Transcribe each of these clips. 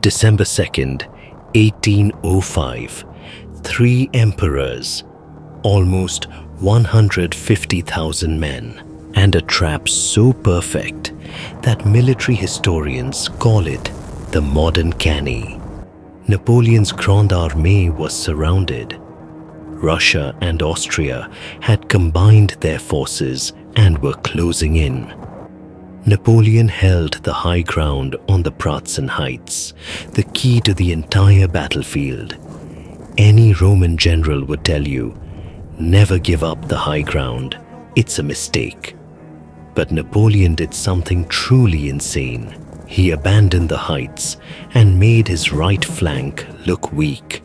December 2nd, 1805, 3 emperors, almost 150,000 men, and a trap so perfect that military historians call it the modern canny. Napoleon's Grande Armée was surrounded. Russia and Austria had combined their forces and were closing in. Napoleon held the high ground on the Pratzen Heights, the key to the entire battlefield. Any Roman general would tell you, never give up the high ground, it's a mistake. But Napoleon did something truly insane. He abandoned the heights and made his right flank look weak,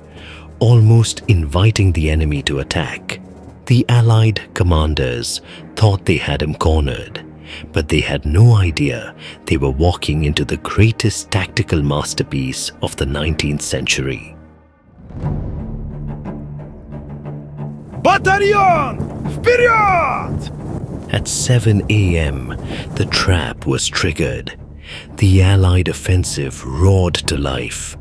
almost inviting the enemy to attack. The Allied commanders thought they had him cornered, but they had no idea they were walking into the greatest tactical masterpiece of the 19th century. Battalion! Вперед! At 7 a.m., the trap was triggered. The Allied offensive roared to life.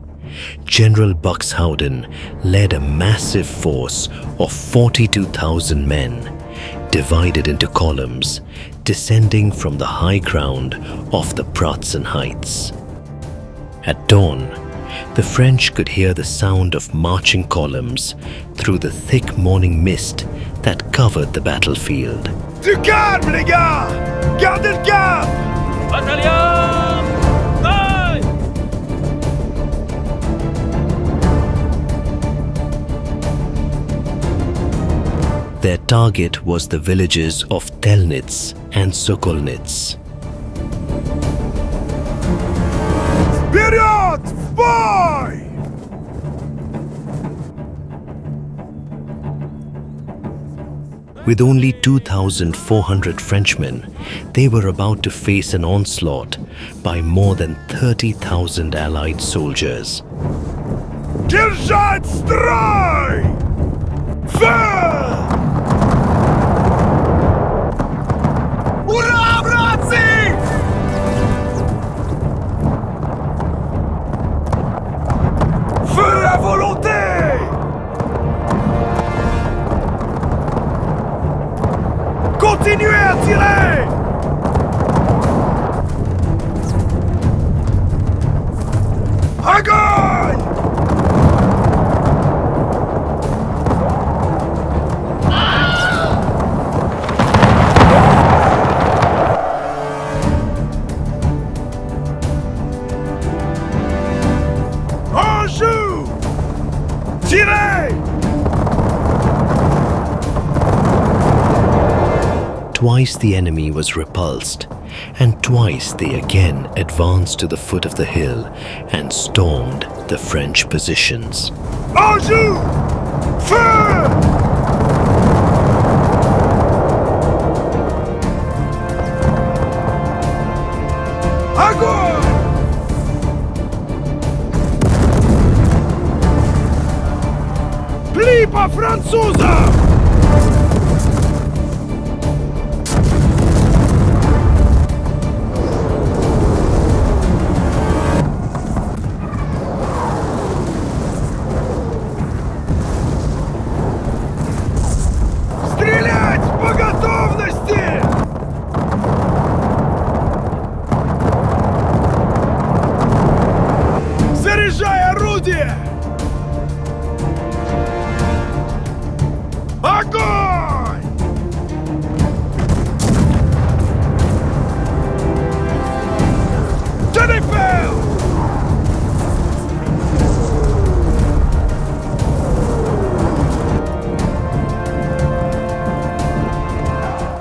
General Buxhowden led a massive force of 42,000 men, divided into columns, descending from the high ground of the Pratzen Heights. At dawn, the French could hear the sound of marching columns through the thick morning mist that covered the battlefield. Du calme, les gars! Gardez le cap! Bataillon! Aye! Their target was the villages of Telnitz and Sokolnitz. Вперед! В бой! With only 2,400 Frenchmen, they were about to face an onslaught by more than 30,000 Allied soldiers. Держать строй! Фе! Ура, братцы! Feu à volonté! Continuez à tirer! Огонь! En joue! Tirez! Twice the enemy was repulsed, and twice they again advanced to the foot of the hill and stormed the French positions. En joue! Feu! Огонь! Пли по французам! Стрелять по готовности! Заряжай орудие! Огонь! To defend!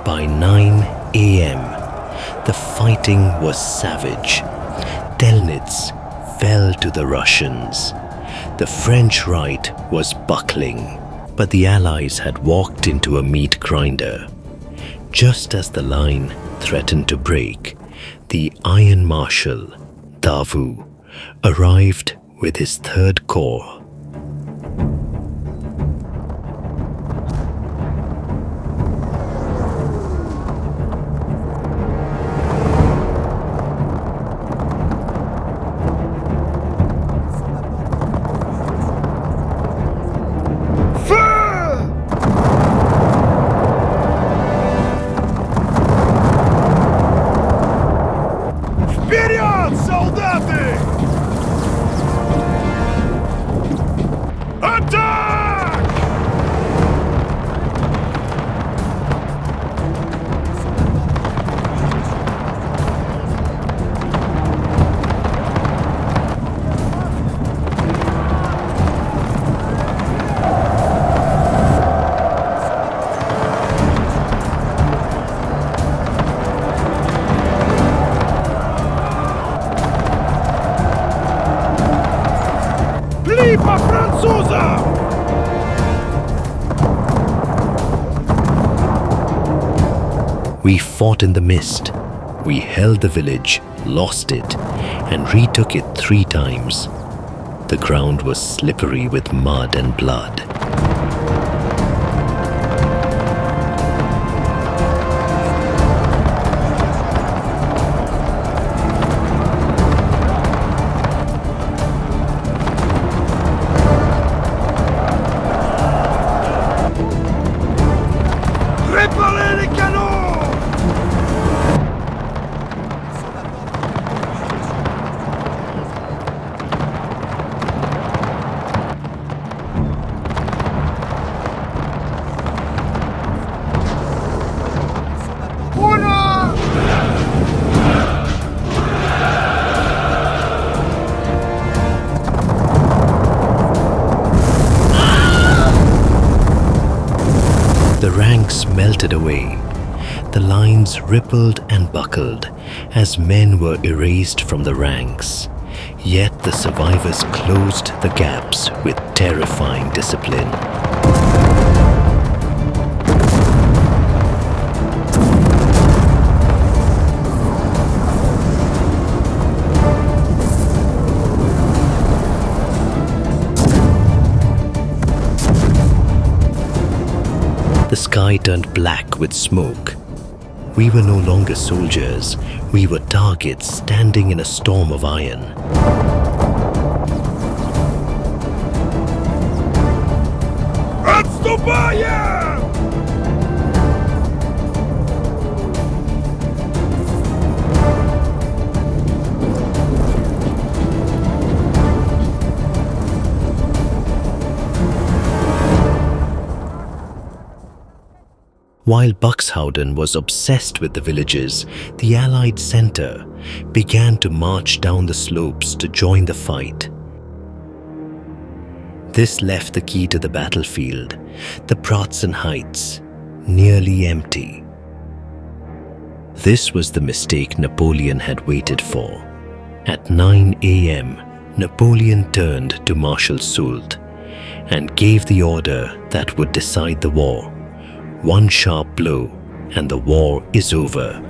By 9 a.m., the fighting was savage. Telnitz fell to the Russians. The French right was buckling, but the Allies had walked into a meat grinder. Just as the line threatened to break, the Iron Marshal, Davout, arrived with his Third Corps. We fought in the mist. We held the village, lost it, and retook it 3 times. The ground was slippery with mud and blood. Préparez les canons! The ranks melted away. The lines rippled and buckled as men were erased from the ranks. Yet the survivors closed the gaps with terrifying discipline. The sky turned black with smoke. We were no longer soldiers. We were targets standing in a storm of iron. Отступаем! While Buxhowden was obsessed with the villages, the Allied center began to march down the slopes to join the fight. This left the key to the battlefield, the Pratzen Heights, nearly empty. This was the mistake Napoleon had waited for. At 9 a.m., Napoleon turned to Marshal Soult and gave the order that would decide the war. One sharp blow and the war is over.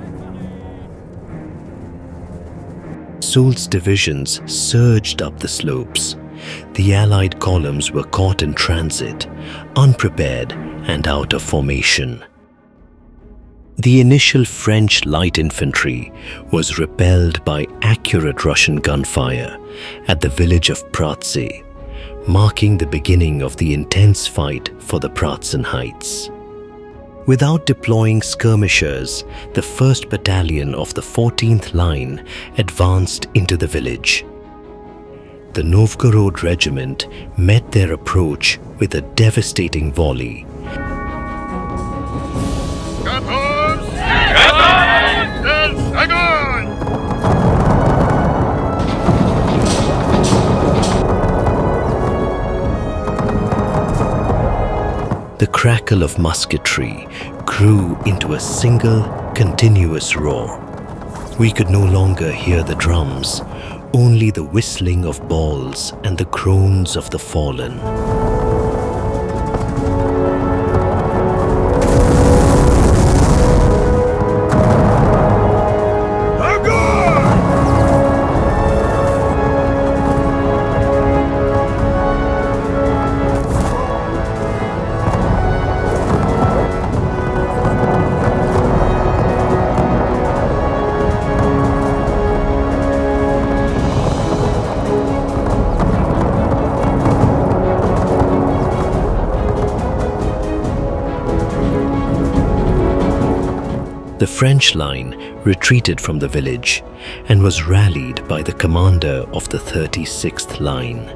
Soult's divisions surged up the slopes. The Allied columns were caught in transit, unprepared and out of formation. The initial French light infantry was repelled by accurate Russian gunfire at the village of Pratzen, marking the beginning of the intense fight for the Pratzen Heights. Without deploying skirmishers, the 1st Battalion of the 14th Line advanced into the village. The Novgorod Regiment met their approach with a devastating volley. The crackle of musketry grew into a single, continuous roar. We could no longer hear the drums, only the whistling of balls and the groans of the fallen. The French line retreated from the village and was rallied by the commander of the 36th Line.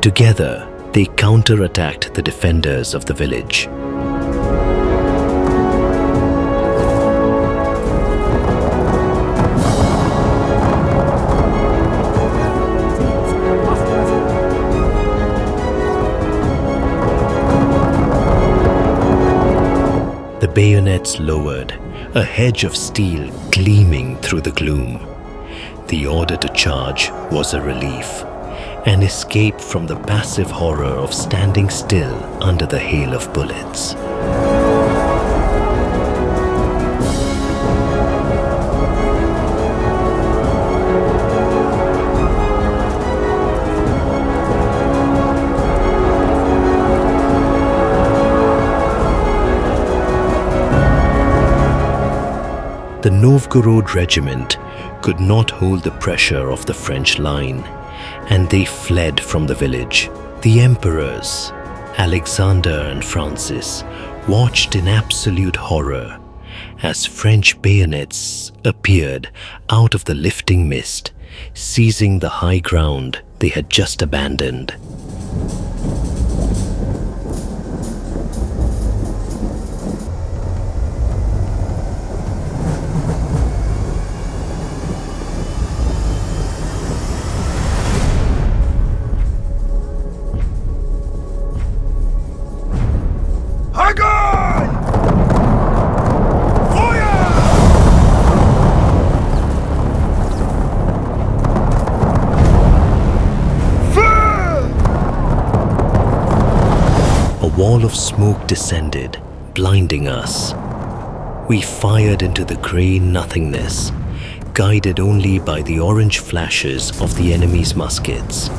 Together, they counterattacked the defenders of the village. The bayonets lowered, a hedge of steel gleaming through the gloom. The order to charge was a relief, an escape from the passive horror of standing still under the hail of bullets. The Novgorod regiment could not hold the pressure of the French line, and they fled from the village. The emperors, Alexander and Francis, watched in absolute horror as French bayonets appeared out of the lifting mist, seizing the high ground they had just abandoned. A wall of smoke descended, blinding us. We fired into the grey nothingness, guided only by the orange flashes of the enemy's muskets.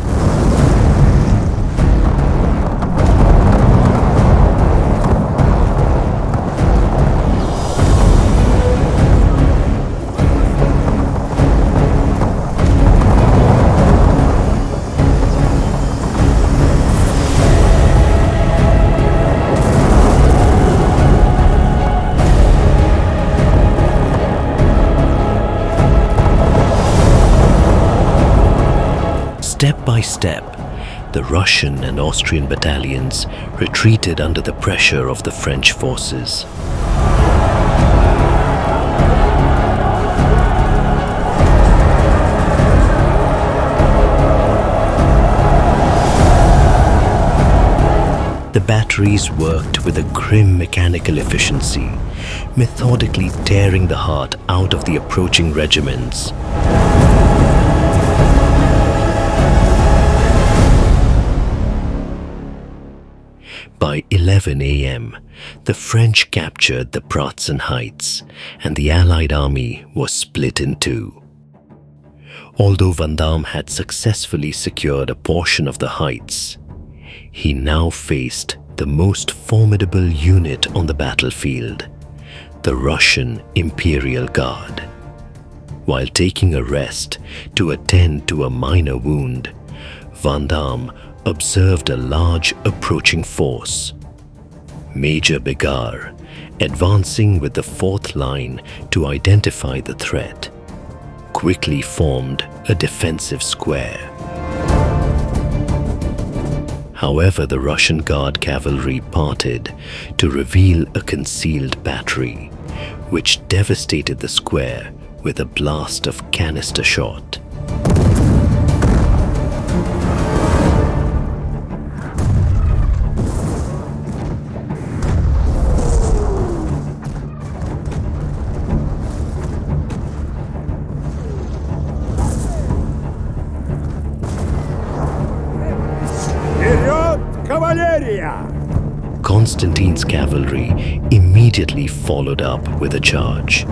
Step by step, the Russian and Austrian battalions retreated under the pressure of the French forces. The batteries worked with a grim mechanical efficiency, methodically tearing the heart out of the approaching regiments. By 11 a.m., the French captured the Pratzen Heights, and the Allied army was split in two. Although Vandamme had successfully secured a portion of the heights, he now faced the most formidable unit on the battlefield, the Russian Imperial Guard. While taking a rest to attend to a minor wound, Vandamme observed a large approaching force. Major Bagration, advancing with the fourth line to identify the threat, quickly formed a defensive square. However, the Russian Guard cavalry parted to reveal a concealed battery, which devastated the square with a blast of canister shot. Constantine's cavalry immediately followed up with a charge.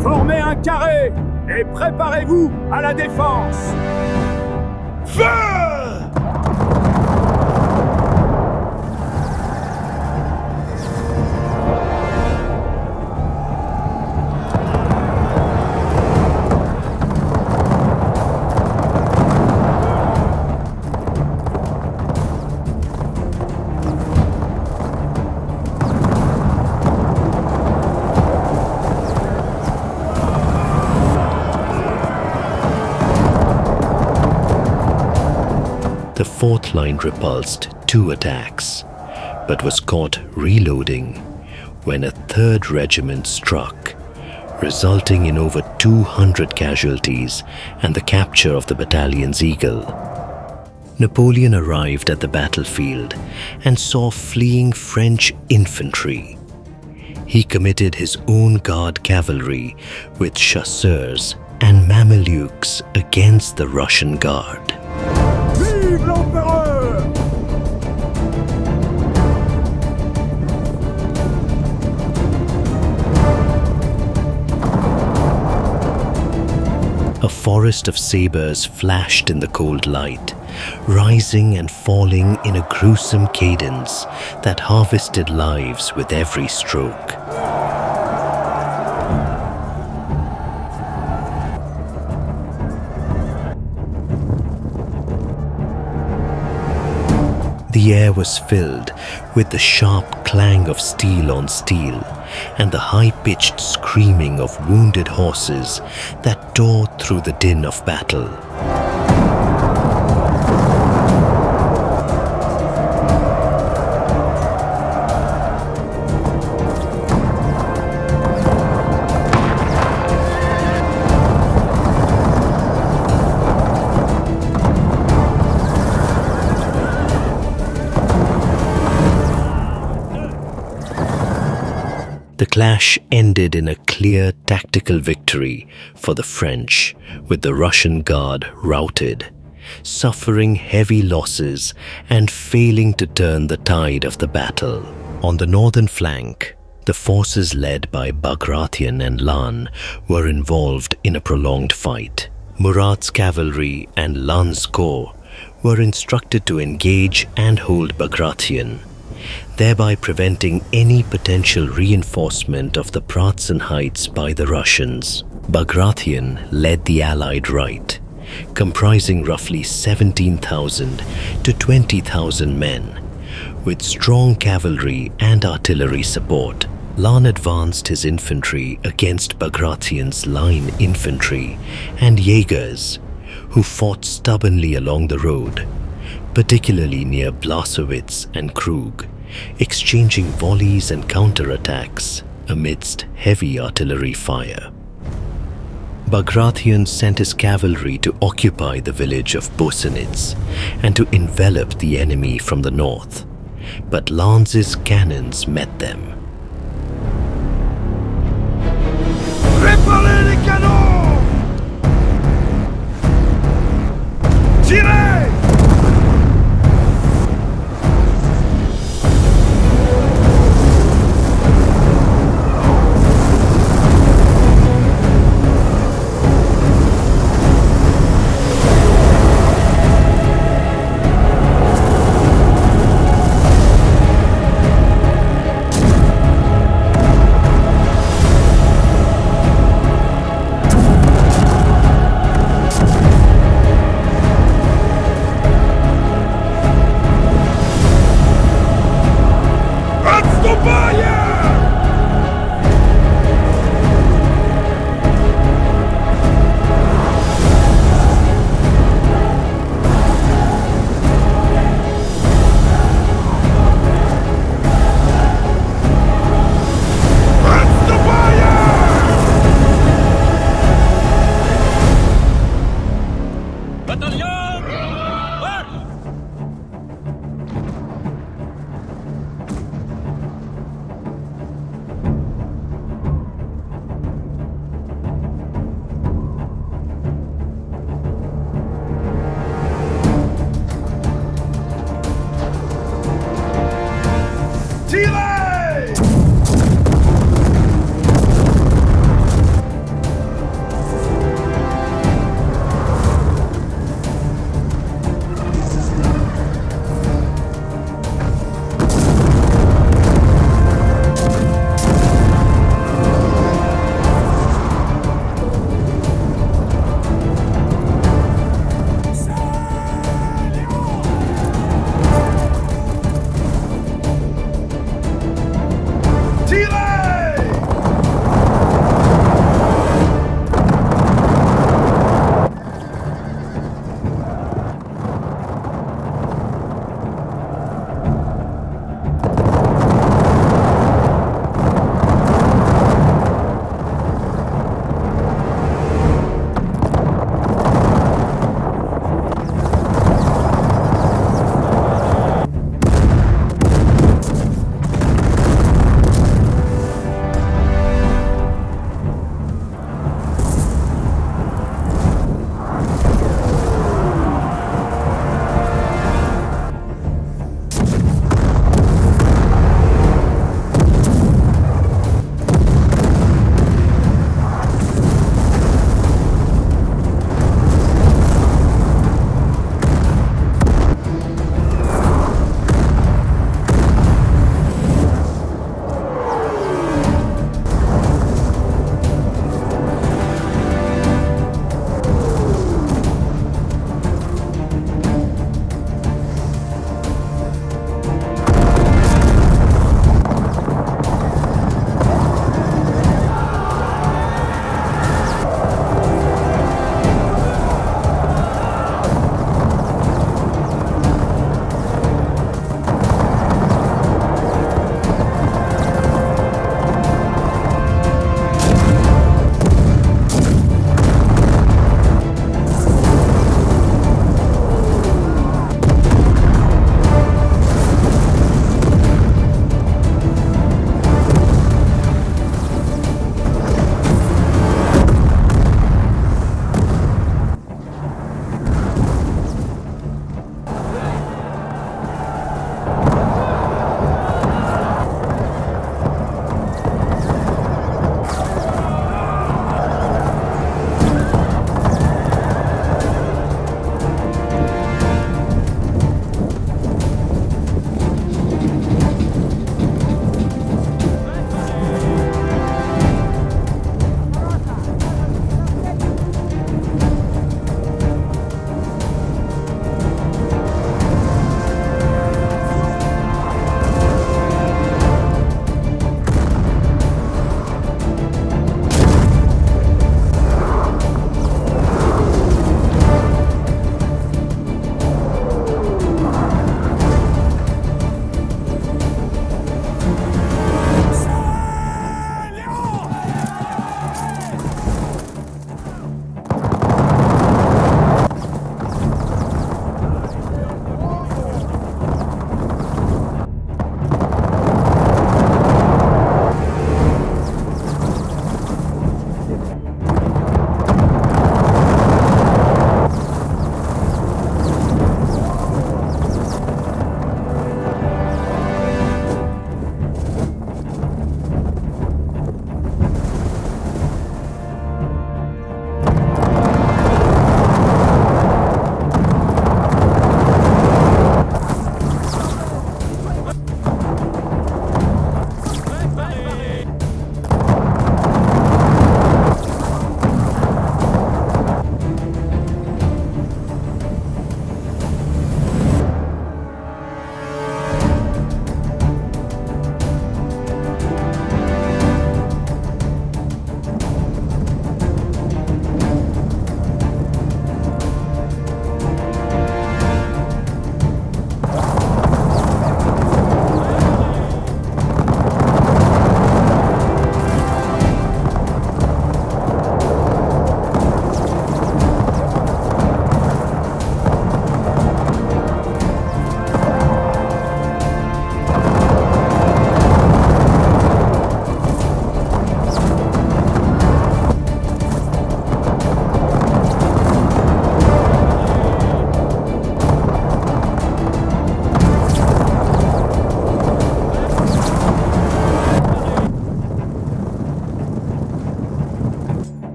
Formez un carré et préparez-vous à la défense. Feu! The fourth line repulsed 2 attacks, but was caught reloading when a third regiment struck, resulting in over 200 casualties and the capture of the battalion's eagle. Napoleon arrived at the battlefield and saw fleeing French infantry. He committed his own guard cavalry with chasseurs and Mamelukes against the Russian Guard. Vive l'empereur! A forest of sabers flashed in the cold light, rising and falling in a gruesome cadence that harvested lives with every stroke. The air was filled with the sharp clang of steel on steel and the high-pitched screaming of wounded horses that tore through the din of battle. The clash ended in a clear tactical victory for the French, with the Russian Guard routed, suffering heavy losses and failing to turn the tide of the battle. On the northern flank, the forces led by Bagration and Lannes were involved in a prolonged fight. Murat's cavalry and Lannes' corps were instructed to engage and hold Bagration, thereby preventing any potential reinforcement of the Pratzen Heights by the Russians. Bagration led the Allied right, comprising roughly 17,000 to 20,000 men, with strong cavalry and artillery support. Lannes advanced his infantry against Bagration's line infantry and Jaegers, who fought stubbornly along the road, particularly near Blasowitz and Krug, exchanging volleys and counterattacks amidst heavy artillery fire. Bagration sent his cavalry to occupy the village of Sokolnitz and to envelop the enemy from the north, but Lannes's cannons met them. Préparez les canons! Tirez!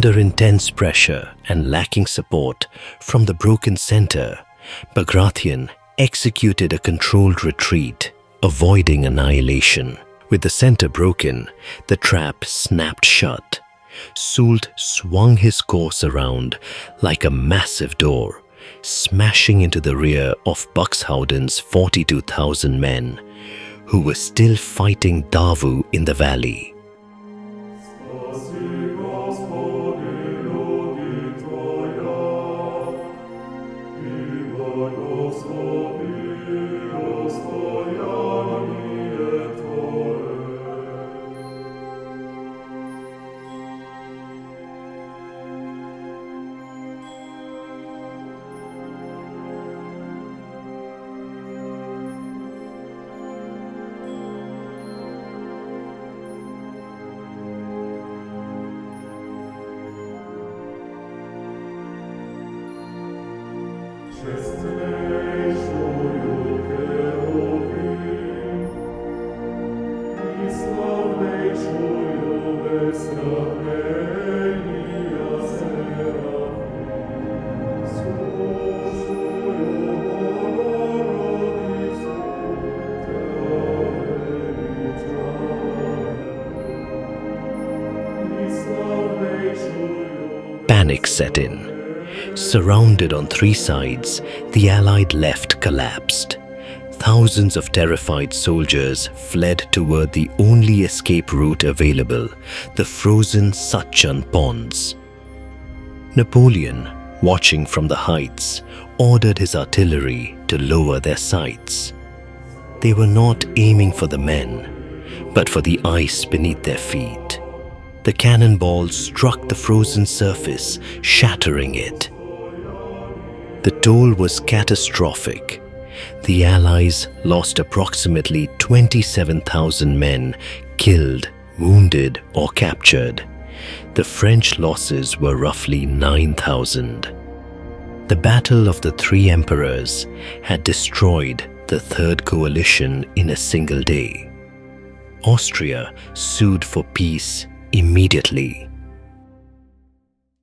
Under intense pressure and lacking support from the broken center, Bagration executed a controlled retreat, avoiding annihilation. With the center broken, the trap snapped shut. Soult swung his course around like a massive door, smashing into the rear of Buxhouden's 42,000 men, who were still fighting Davout in the valley. Panic set in. Surrounded on three sides, the Allied left collapsed. Thousands of terrified soldiers fled toward the only escape route available, the frozen Satschan ponds. Napoleon, watching from the heights, ordered his artillery to lower their sights. They were not aiming for the men, but for the ice beneath their feet. The cannonballs struck the frozen surface, shattering it. The toll was catastrophic. The Allies lost approximately 27,000 men killed, wounded, or captured. The French losses were roughly 9,000. The Battle of the Three Emperors had destroyed the Third Coalition in a single day. Austria sued for peace immediately.